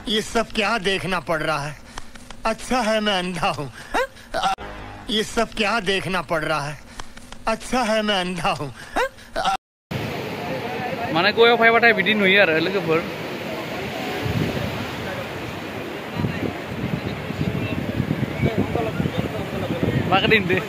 ये सब क्या देखना पड़ रहा है? अच्छा है मैं अंधा हूँ। ये सब क्या देखना पड़ रहा है? अच्छा है मैं अंधा हूँ। माने गयाव फायबाथाय बिदि नुयो आरो लोगोफोर मा गिदिंदो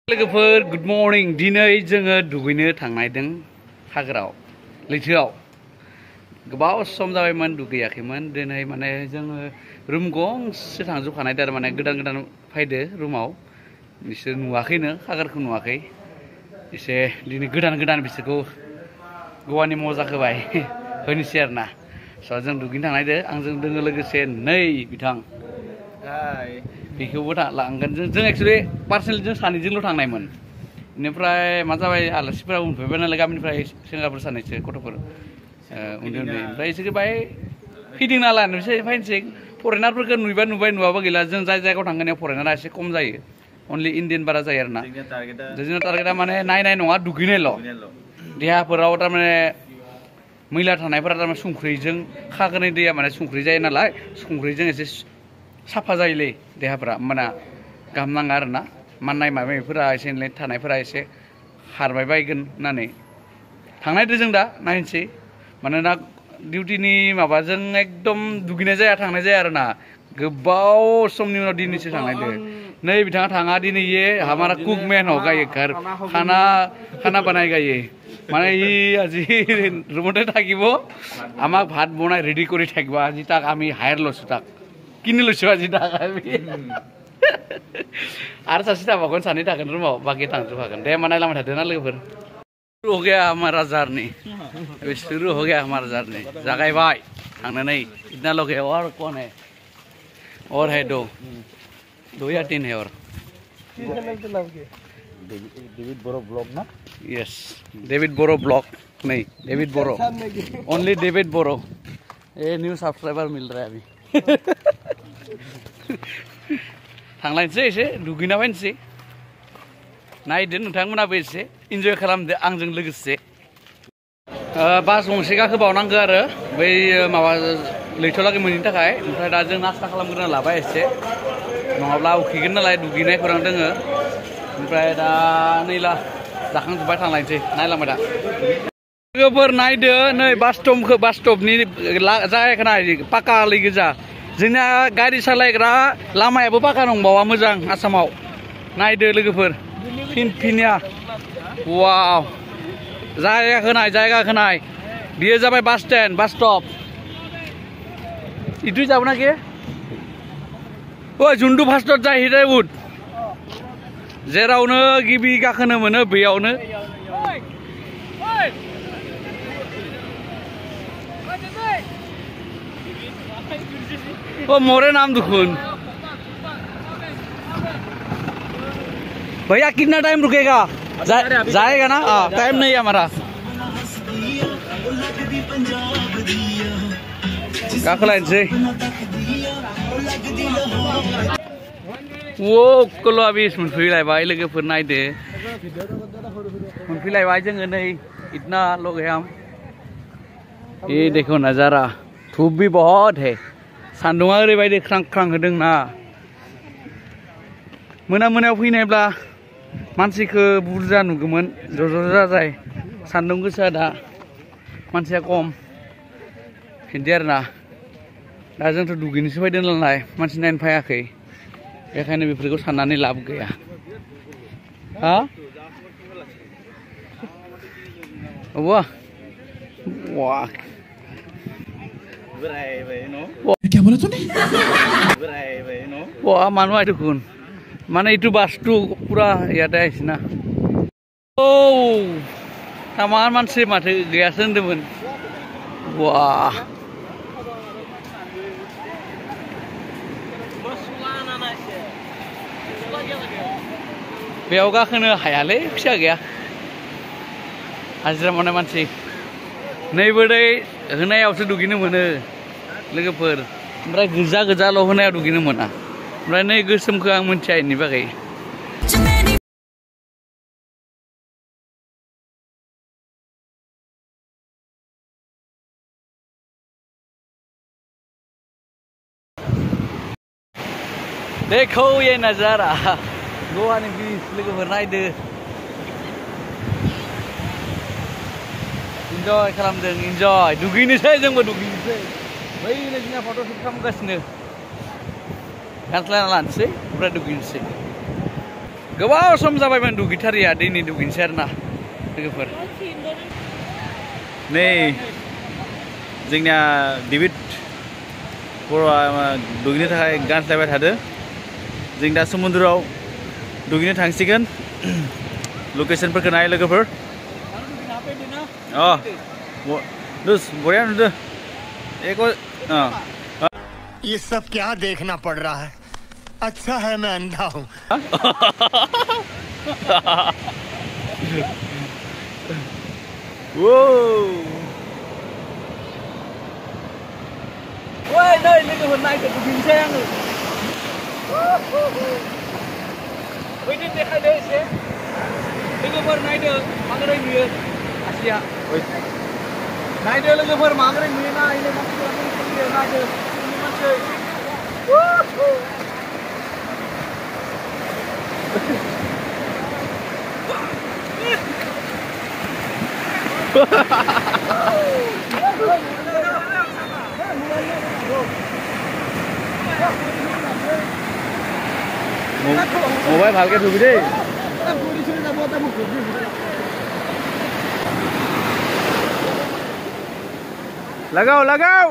लोगोफोर गुड मर्निं दिनै जोङो दुगैनो थांनायदों हाग्रायाव लैथोआव गोबाव सम जाबायमोन दुगैयाखैमोन दिनै माने जोङो रुम गंसे थांजोबखानाय थारमाने गोदान गोदान फैदो रुमाव बिसोर नुवाखैनो हाग्राखौ नुवाखै एसे दिनै गोदान गोदान बिसोरखौ गवानि मजा होबाय होनोसै आरोना स' जों दुगैनो थांनायदो आंजों दोङो लोगोसे नै बिथां बेखौबो लांगोन जों एक्चुअली पार्सनेलि जों सानैजोंल' थांनायमोन बेनिफ्राय मा जाबाय आलासिफोरा उनफैबाय नालाय गामिनिफ्राय सेंग्राफोर सानैसो गथ'फोर उन्दै उन्दै ओमफ्राय इसोर बाय फैदों नालाय बिसोर फैनोसै फरेनारफोरखौ नुयोबा नुबाय नुवाबा गैला जों जाय जायगायाव थांगोन बेयाव फरेनारा एसे खम जायो अनलि इण्डियान बारा जायो आरोना जोंना टारगेटआ माने नायनाय नङा दुगैनायल' देहाफोराव थारमाने मैला थानायफोरा थारमाने संख्रिजों खागोनाय दैया माने संख्रि जायो नालाय संख्रिजों एसे साफा जायोलै देहाफोरा होमबाना गाहाम नाङा आरोना माननाय माबाफोरा एसे एनै थानायफोरा एसे खारबाय बायगोन होननानै थांनायदो जों दा नायनोसै मानोना डिउटिनि माबाजों एकदम दुगैनाय जाया थांनाय जाया आरोना गोबाव समनि उनाव दिनैसो थांनायदो नै बिथाङा थाङा दिनै ये हमारा कुकमैन होगा ये घर खाना बनाएगा ये माने আজি ৰুমতে থাকিব আমাক ভাত বনাই ৰেডি কৰি থাকিব আজি তাক আমি হায়াৰ লৈছো তাক किन्नो लुसो आज आरो सासे थाबावगोन सानै थागोन रुमाव बाखि थांजोबखागोन दे होमबा नायलांबाय थादो ना लोगोफोर शुरू हो गया हमारा जर्नी अभी शुरू हो गया हमारा जर्नी जागायबाय थांनानै इतना लोग है और कौन है और है दो या तीन है और डेविड बोरो ब्लॉग ना यस डेविड बोरो ब्लॉग नहीं डेविड बोरो ओनली डेविड बोरो ये न्यू सब्सक्राइबर मिल रहा है अभी थांलायनोसै एसे दुगैना फैनोसै नायदो नोंथांमोनाबो एसे इन्जय खालामदो आंजों लोगोसे बास गंसे गाखोबावनांगौ आरो बै माबा लैथोआवलागै मोनैनि थाखाय ओमफ्राय दा जों नास्ता खालामग्रोना लाबाय एसे नङाब्ला उखैगोन नालाय दुगैनाय खौरां दोङो ओमफ्राय दा नैला जाखांजोब्बाय थांलायनोसै नायलांबाय दा लोगोफोर नायदो नै बास स्टपनि जायगाखौ नाय पाका आलि गोजा जोंना गारि सालायग्रा लामायाबो पाका नंबावा मोजां आसामाव नायदो लोगोफोर फिनिया वाव जायगाखौ नाय बियो जाबाय बास स्टेन्ड बास स्टप इदु जाबो ना के ओइ जुन्दु फार्स्टत जाहैबाय उद जेरावनो गिबि गाखोनो मोनो बेयावनो ओ मोरे नाम दुखुन भैया कितना टाइम रुकेगा जाएगा ना टाइम नहीं है हमारा गाखोलायनोसै वो कल अभी मोनफैलायबाय लोगोफोर नायदो मोनफैलायबाय जोङो नै इतना लोग हैं हम ये देखो नजारा धूप भी बहुत है सान्दुङा ओरैबायदि ख्रां ख्रां होदों ना मोनायाव फैनायब्ला मानसिखौ बुरजा नुगौमोन ज' जाजाय सान्दुं गोसा दा मानसिया खम बिदि आरोना दा जोंथ' दुगैनोसो फैदों नालाय मानसि नायनो फैयाखै बेखायनो बेफोरखौ साननानै लाब गैया हा वाह वाह क्या बोला तूने वाह मानो आइ देखुन माने इटु बासटु पुरा याते आइसिना औ तामान मानसि माथो गैयासो होनदोंमोन वाह बेयाव गाखोनो हायालै फैसा गैया हाजिरा मावनाय मानसि नैबो दै होनायावसो दुगैनो मोनो लोगोफोर ओमफ्राय गोजा गोजाल' होनायाव दुगैनो मोना ओमफ्राय नै गोसोमखौ आं मिथिया इनि बागै देखो ये नजारा गोवानि ब्रिज लोगोफोर नायदो इन्जय खालामदों इन्जय दुगैनोसै जोंबो दुगैनोसै बैनो जोंना फट'शुट खालामगासिनो गानस्लायना लानोसै ओमफ्राय दुगैनोसै गोबाव सम जाबायमोन दुगैथारिया दैनि दुगैनोसै आरोना लोगोफोर नै जोंनिया डेभिड बर'आ दुगैनो थाखाय गानस्लायबाय थादों जों दा समुद्रआव दुगैनो थांसिगोन लकेशनफोरखौ नाय लोगोफोर बढ़िया नुदों ये सब क्या देखना पड़ रहा है अच्छा है मैं अंधा हूँ नै लोगोफोर नायदो दुगैनोसै आङो बैदि देखायदो एसे लोगोफोर नायदो माबोरै नुयो आसिया नायदो लोगोफोर माबोरै नुयोना इनो मानसिफोरा नायदो मानसि मोबाइल ভালকে ধুবি দেই লাগাও লাগাও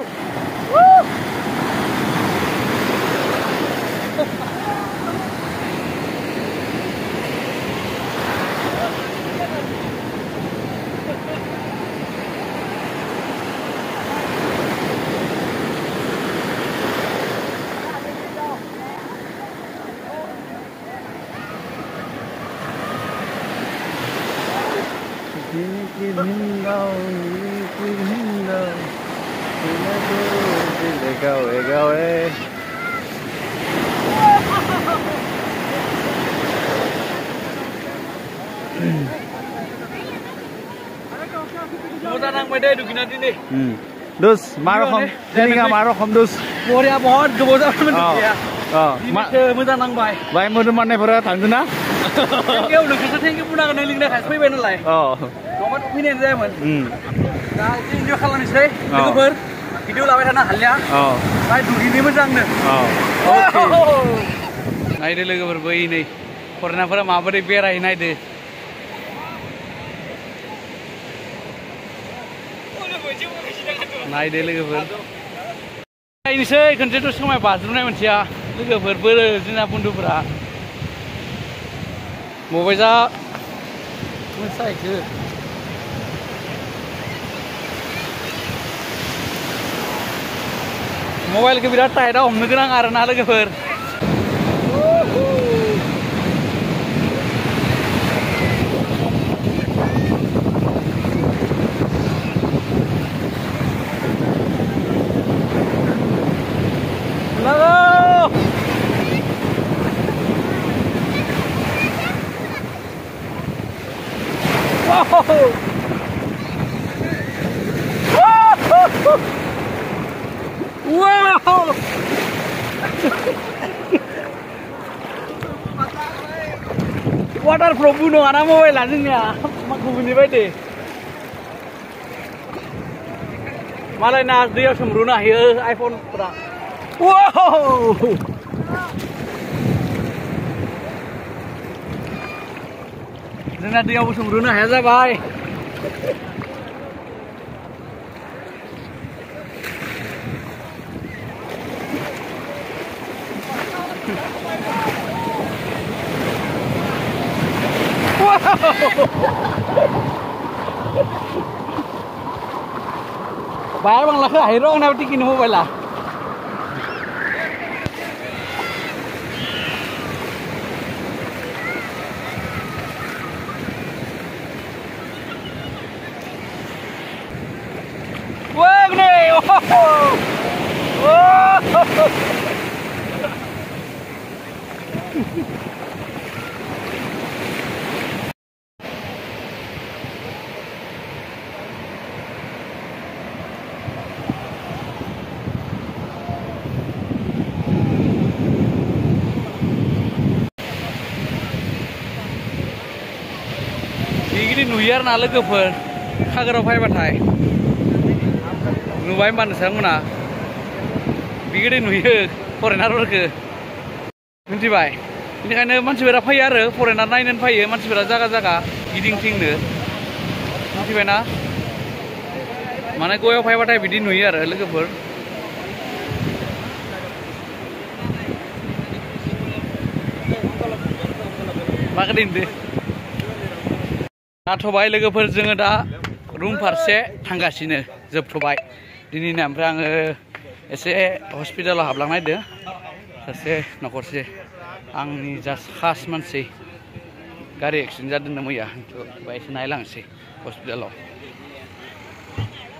मोजां नांबाय दे दुगैना दिनै दोस मा रखम दिनैआ मा रखम दोस बरिया बहुत गोबाव जाबायमोन दुगैया मोजां नांबाय बाय मोदोम माननायफोरा थांदोंना थेंकिउ नोंखौसो थेंकिउ बुंनांगोन नों लिंनाय खायसो फैबाय नालाय नङाबा फैनायानो जायामोन दा एसे इन्जय खालामनोसै लोगोफोर भिडिअ लाबाय थानो हालिया बाय दुगैनो मोजांनो नायदो लोगोफोर बै नै फरेनारफोरा माबोरै बेरायो नायदो नायदो लोगोफोर नायनोसै खनसेथ' समाय बाज्रुमनाय मोनसेया लोगोफोर बोरो जोंना बन्धुफोरा बबे जा मोसायखो मबाइलखौ बिराद टाइटआव हमनो गोनां आरोना लोगोफोर वाटारप्रुफ नङाना मबाइला जोंनिया गुबुननि बायदि मालायना दैयाव सोमब्रनो हायो आइफनफोरा जोंना दैयावबो सोमब्रनो हाया जाबाय Bayar bang lah akhirnya nak tikin mobile lah. Wah, ni, बिगिनि नुयो आरो ना लोगोफोर खागोराव फैबाथाय नुबाय होनबा नोंथांमोना बिगिनि नुयो फरेनारफोरखौ मिथिबाय बेनिखायनो मानसिफोरा फैयो आरो फरेनार नायनो फैयो मानसिफोरा जागा जागा गिदिंथिंनो मिथिबायना माने गयाव फैबाथाय बिदि नुयो आरो लोगोफोर मा गिदिंदो जाथ'बाय लोगोफोर जोङो दा रुम फारसे थांगासिनो जोबथ'बाय दिनैनो ओमफ्राय आङो एसे हस्पिटालाव हाबलांनायदो सासे न'खरसे आंनि जास्ट खास मानसि गारि एक्सिडेन्ट जादोंनो मैया बायसे नायलांसै हस्पिटालाव